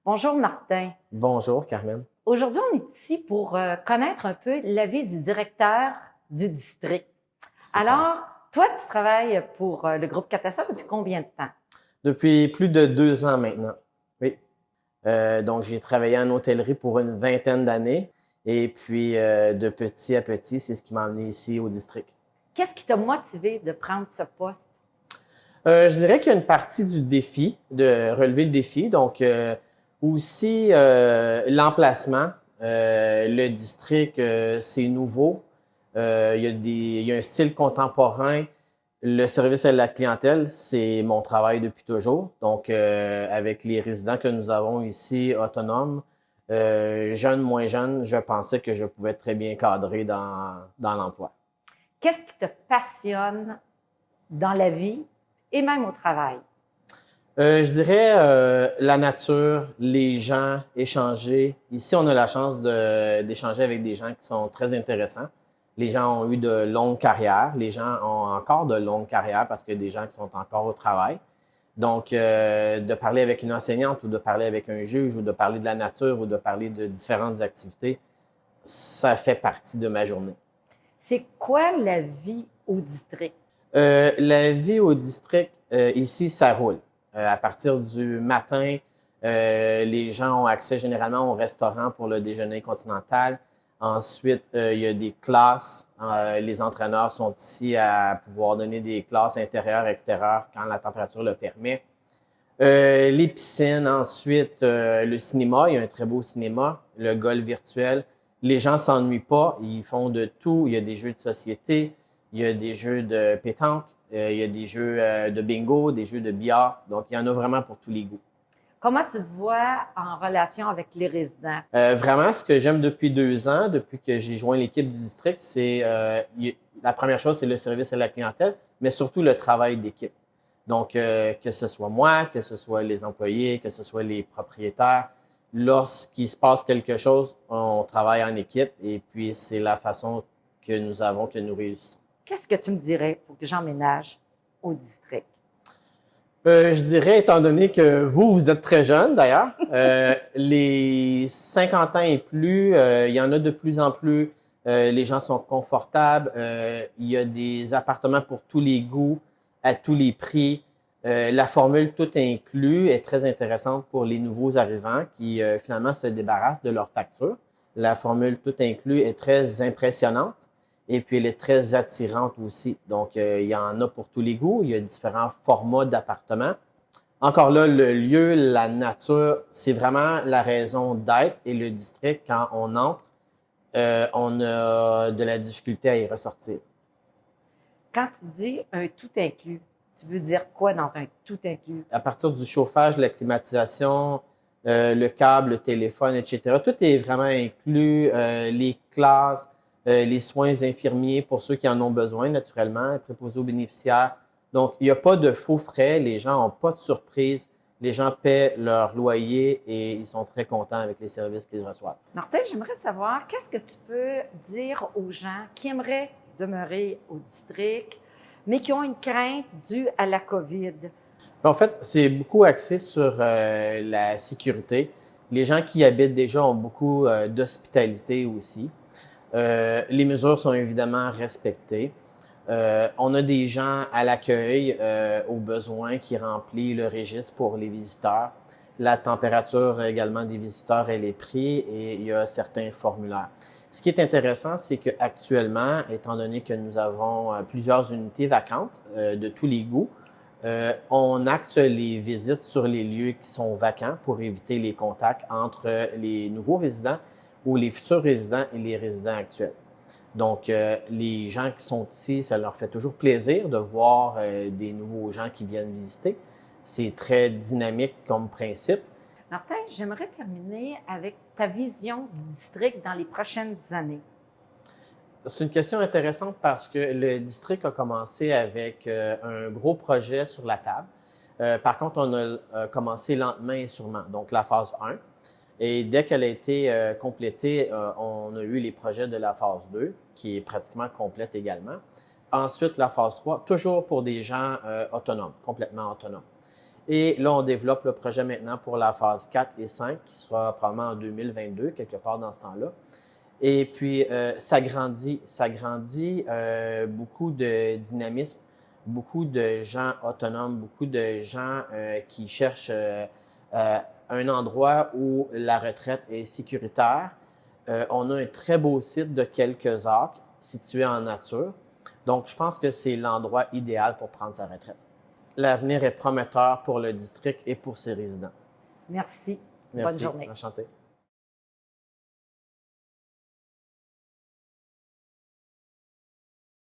Bonjour Martin. Bonjour, Carmen. Aujourd'hui, on est ici pour connaître un peu la vie du directeur du district. Super. Alors, toi, tu travailles pour le groupe Catassa depuis combien de temps? Depuis plus de 2 ans maintenant. Oui. Donc, j'ai travaillé en hôtellerie pour une vingtaine d'années. Et puis, de petit à petit, c'est ce qui m'a amené ici au district. Qu'est-ce qui t'a motivé de prendre ce poste? Je dirais qu'il y a une partie du défi, de relever le défi. Donc, aussi l'emplacement. Le district, c'est nouveau. Il y a un style contemporain. Le service à la clientèle, c'est mon travail depuis toujours. Donc, avec les résidents que nous avons ici, autonomes, jeunes, moins jeunes, je pensais que je pouvais être très bien cadré dans l'emploi. Qu'est-ce qui te passionne dans la vie et même au travail? Je dirais la nature, les gens, échanger. Ici, on a la chance d'échanger avec des gens qui sont très intéressants. Les gens ont eu de longues carrières. Les gens ont encore de longues carrières parce qu'il y a des gens qui sont encore au travail. Donc, de parler avec une enseignante ou de parler avec un juge ou de parler de la nature ou de parler de différentes activités, ça fait partie de ma journée. C'est quoi la vie au district? La vie au district, ici, ça roule. À partir du matin, les gens ont accès généralement au restaurant pour le déjeuner continental. Ensuite, il y a des classes. Les entraîneurs sont ici à pouvoir donner des classes intérieures, extérieures quand la température le permet. Les piscines, ensuite, le cinéma. Il y a un très beau cinéma. Le golf virtuel. Les gens s'ennuient pas. Ils font de tout. Il y a des jeux de société. Il y a des jeux de pétanque. Il y a des jeux de bingo, des jeux de billard. Donc, il y en a vraiment pour tous les goûts. Comment tu te vois en relation avec les résidents? Vraiment, ce que j'aime depuis 2 ans, depuis que j'ai joint l'équipe du district, c'est la première chose, c'est le service à la clientèle, mais surtout le travail d'équipe. Donc, que ce soit moi, que ce soit les employés, que ce soit les propriétaires, lorsqu'il se passe quelque chose, on travaille en équipe et puis c'est la façon que nous avons que nous réussissons. Qu'est-ce que tu me dirais pour que j'emménage au district? Je dirais, étant donné que vous êtes très jeune d'ailleurs, les 50 ans et plus, il y en a de plus en plus. Les gens sont confortables. Il y a des appartements pour tous les goûts, à tous les prix. La formule tout inclus est très intéressante pour les nouveaux arrivants qui finalement se débarrassent de leur facture. La formule tout inclus est très impressionnante. Et puis, elle est très attirante aussi. Donc, il y en a pour tous les goûts. Il y a différents formats d'appartements. Encore là, le lieu, la nature, c'est vraiment la raison d'être. Et le district, quand on entre, on a de la difficulté à y ressortir. Quand tu dis un tout inclus, tu veux dire quoi dans un tout inclus? À partir du chauffage, de la climatisation, le câble, le téléphone, etc., tout est vraiment inclus. Les classes, les soins infirmiers pour ceux qui en ont besoin, naturellement, préposés aux bénéficiaires. Donc, il n'y a pas de faux frais. Les gens n'ont pas de surprise. Les gens paient leur loyer et ils sont très contents avec les services qu'ils reçoivent. Martin, j'aimerais savoir, qu'est-ce que tu peux dire aux gens qui aimeraient demeurer au district, mais qui ont une crainte due à la COVID? En fait, c'est beaucoup axé sur la sécurité. Les gens qui y habitent déjà ont beaucoup d'hospitalité aussi. Les mesures sont évidemment respectées. On a des gens à l'accueil, aux besoins, qui remplissent le registre pour les visiteurs. La température également des visiteurs, elle est prise et il y a certains formulaires. Ce qui est intéressant, c'est qu'actuellement, étant donné que nous avons plusieurs unités vacantes de tous les goûts, on axe les visites sur les lieux qui sont vacants pour éviter les contacts entre les nouveaux résidents ou les futurs résidents et les résidents actuels. Donc, les gens qui sont ici, ça leur fait toujours plaisir de voir des nouveaux gens qui viennent visiter. C'est très dynamique comme principe. Martin, j'aimerais terminer avec ta vision du district dans les prochaines années. C'est une question intéressante parce que le district a commencé avec un gros projet sur la table. Par contre, on a commencé lentement et sûrement, donc la phase 1. Et dès qu'elle a été complétée, on a eu les projets de la phase 2, qui est pratiquement complète également. Ensuite, la phase 3, toujours pour des gens autonomes, complètement autonomes. Et là, on développe le projet maintenant pour la phase 4 et 5, qui sera probablement en 2022, quelque part dans ce temps-là. Et puis, ça grandit, beaucoup de dynamisme, beaucoup de gens autonomes, beaucoup de gens qui cherchent un endroit où la retraite est sécuritaire. On a un très beau site de quelques acres situé en nature. Donc, je pense que c'est l'endroit idéal pour prendre sa retraite. L'avenir est prometteur pour le district et pour ses résidents. Merci. Merci. Bonne journée. Enchanté.